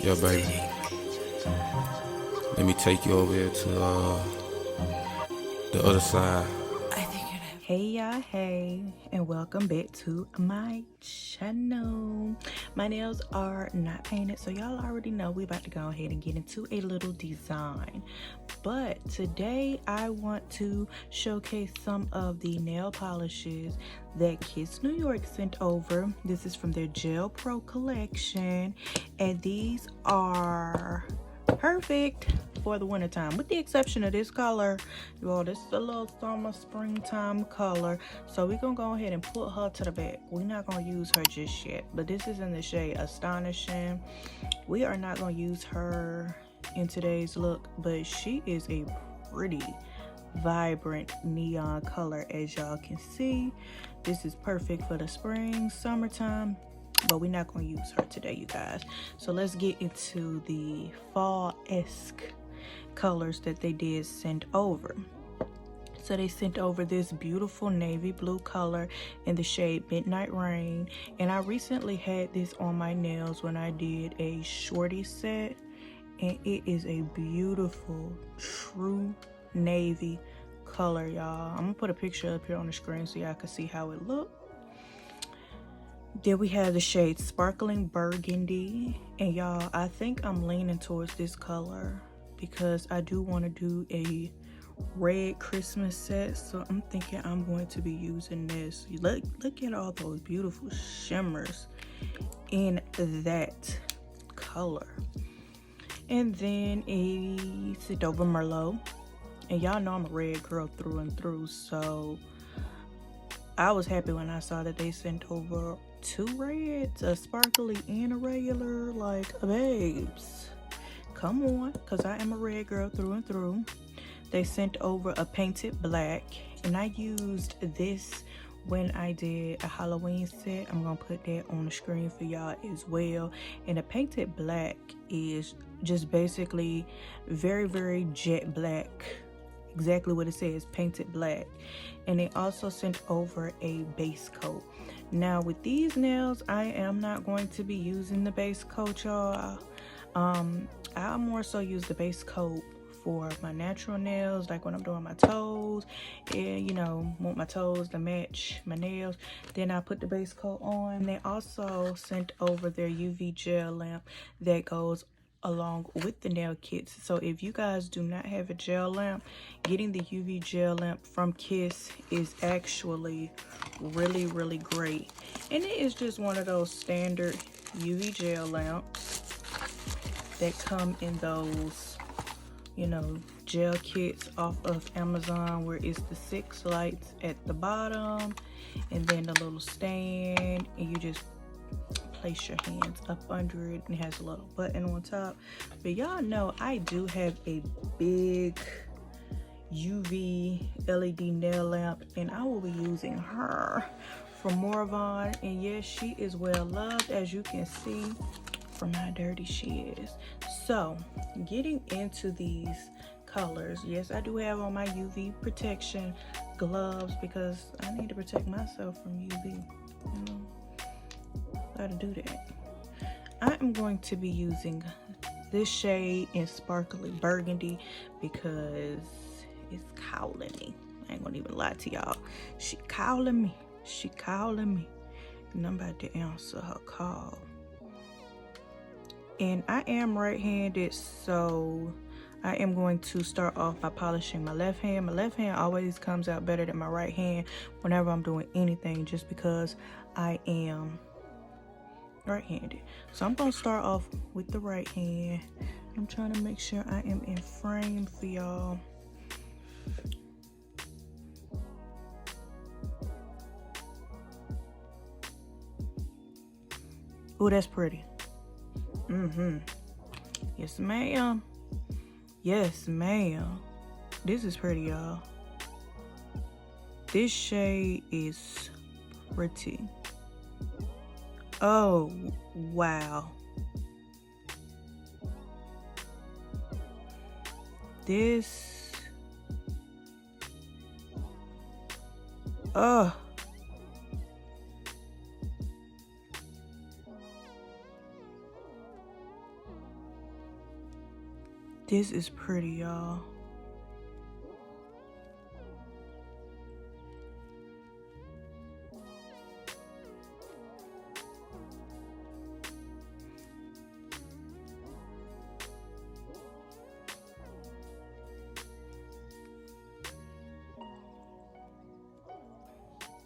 Yeah, baby. Let me take you over here to the other side. Hey y'all, hey, and welcome back to my channel. My nails are not painted, so y'all already know we about to go ahead and get into a little design. But today I want to showcase some of the nail polishes that Kiss New York sent over. This is from their Gel Pro collection, and these are perfect for the wintertime, with the exception of this color. Y'all, this is a little summer springtime color, so we're gonna go ahead and put her to the back. We're not gonna use her just yet, but this is in the shade Astonishing. We are not gonna use her in today's look, but she is a pretty vibrant neon color, as y'all can see. This is perfect for the spring, summertime, but we're not going to use her today, you guys. So let's get into the fall-esque colors that they did send over. So they sent over this beautiful navy blue color in the shade Midnight Rain, and I recently had this on my nails when I did a shorty set, and it is a beautiful true navy color, y'all. I'm gonna put a picture up here on the screen so y'all can see how it looks. Then we have the shade Sparkling Burgundy, and y'all, I think I'm leaning towards this color because I do want to do a red Christmas set, so I'm thinking I'm going to be using this. Look at all those beautiful shimmers in that color. And then a Sedova Merlot, and y'all know I'm a red girl through and through, so I was happy when I saw that they sent over two reds, a sparkly and a regular. Like, babes, come on, because I am a red girl through and through. They sent over a painted black, and I used this when I did a Halloween set. I'm gonna put that on the screen for y'all as well. And the painted black is just basically very, very jet black, exactly what it says, painted black. And they also sent over a base coat. Now with these nails, I am not going to be using the base coat, y'all. I more so use the base coat for my natural nails, like when I'm doing my toes, and you know, want my toes to match my nails, then I put the base coat on. They also sent over their UV gel lamp that goes along with the nail kits. So if you guys do not have a gel lamp, getting the UV gel lamp from Kiss is actually really, really great. And it is just one of those standard UV gel lamps that come in those, you know, gel kits off of Amazon, where it's the 6 lights at the bottom and then a little stand, and you just place your hands up under it, and it has a little button on top. But y'all know I do have a big UV LED nail lamp, and I will be using her from Morvon. And yes, she is well loved, as you can see from how dirty she is. So getting into these colors, yes, I do have on my UV protection gloves because I need to protect myself from UV, you know. Gotta do that. I am going to be using this shade in Sparkly Burgundy because it's calling me. I ain't gonna even lie to y'all. She calling me. She calling me. And I'm about to answer her call. And I am right-handed, so I am going to start off by polishing my left hand. My left hand always comes out better than my right hand whenever I'm doing anything, just because I am right-handed. So I'm gonna start off with the right hand. I'm trying to make sure I am in frame for y'all. Oh, that's pretty. Yes, ma'am. Yes, ma'am. This is pretty, y'all. This shade is pretty. Oh, wow. This, This is pretty, y'all.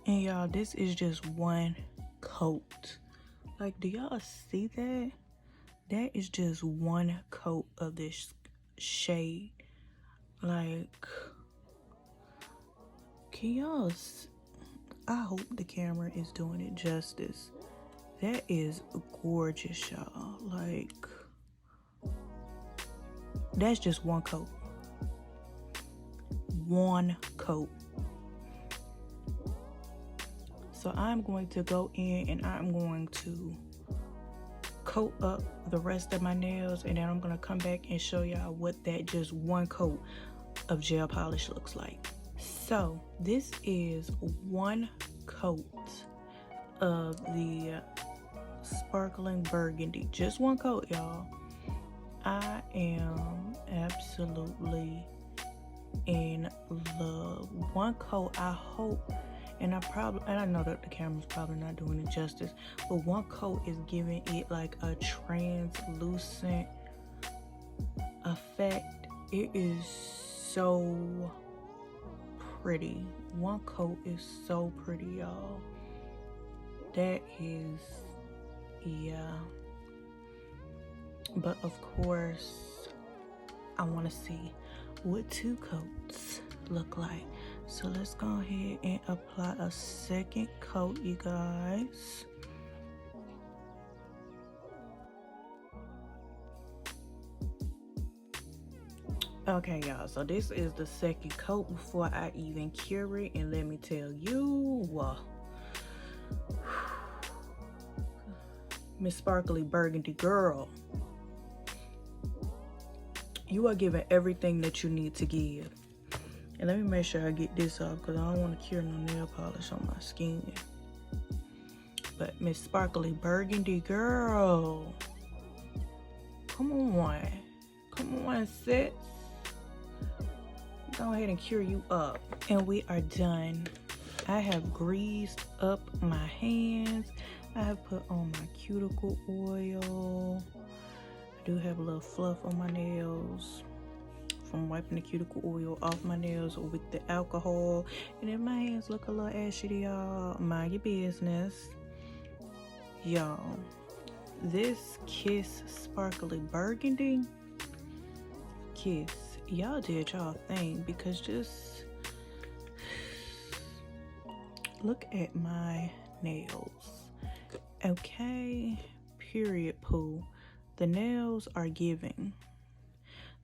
And y'all, this is just one coat. Like, do y'all see that? That is just one coat of this shade. Like, can y'all I hope the camera is doing it justice. That is gorgeous, y'all. Like, that's just one coat. One coat. So I'm going to go in and I'm going to coat up the rest of my nails, and then I'm going to come back and show y'all what that just one coat of gel polish looks like. So this is one coat of the sparkling burgundy. Just one coat, y'all. I am absolutely in love. One coat. I hope, and I know that the camera's probably not doing it justice, but one coat is giving it like a translucent effect. It is so pretty. One coat is so pretty, y'all. That is, yeah. But of course, I want to see what two coats look like. So let's go ahead and apply a second coat, you guys. Okay, y'all, so this is the second coat before I even cure it, and let me tell you, Miss Sparkly Burgundy girl, you are giving everything that you need to give. And let me make sure I get this off, because I don't want to cure no nail polish on my skin. But Miss Sparkly Burgundy girl, come on, sis. Go ahead and cure you up. And we are done. I have greased up my hands. I have put on my cuticle oil. I do have a little fluff on my nails from wiping the cuticle oil off my nails with the alcohol. And if my hands look a little ashy to y'all, mind your business. Y'all, this Kiss Sparkly Burgundy, Kiss, y'all did y'all thing, because just look at my nails. Okay, period, poo. The nails are giving.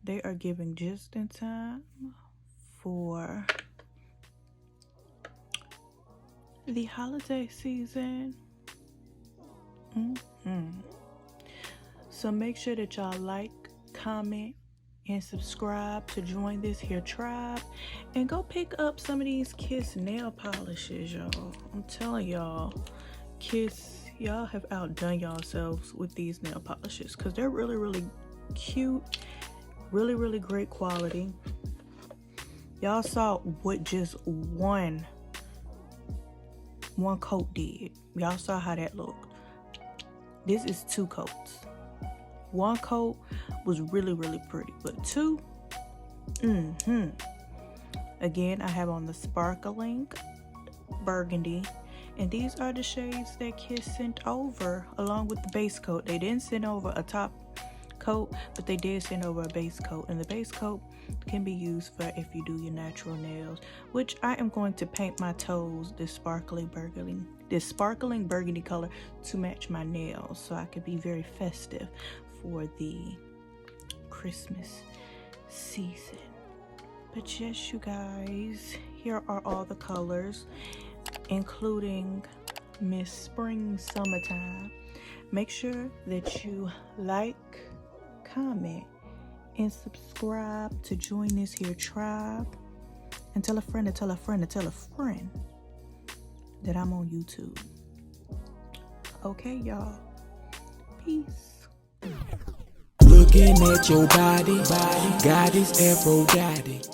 They are giving just in time for the holiday season. So make sure that y'all like, comment, and subscribe to join this here tribe, and go pick up some of these Kiss nail polishes, y'all. I'm telling y'all, Kiss, y'all have outdone yourselves with these nail polishes, because they're really, really cute, really, really great quality. Y'all saw what just one coat did. Y'all saw how that looked. This is two coats. One coat was really, really pretty, but two, Again, I have on the sparkling burgundy, and these are the shades that Kiss sent over along with the base coat. They didn't send over a top coat, but they did send over a base coat, and the base coat can be used for if you do your natural nails, which I am going to paint my toes this sparkling burgundy color to match my nails, so I could be very festive for the Christmas season. But yes, you guys, here are all the colors, including Miss Spring Summertime. Make sure that you like, comment, and subscribe to join this here tribe, and tell a friend to tell a friend to tell a friend that I'm on YouTube. Okay, y'all. Peace. Look looking at your body, goddess Aphrodite.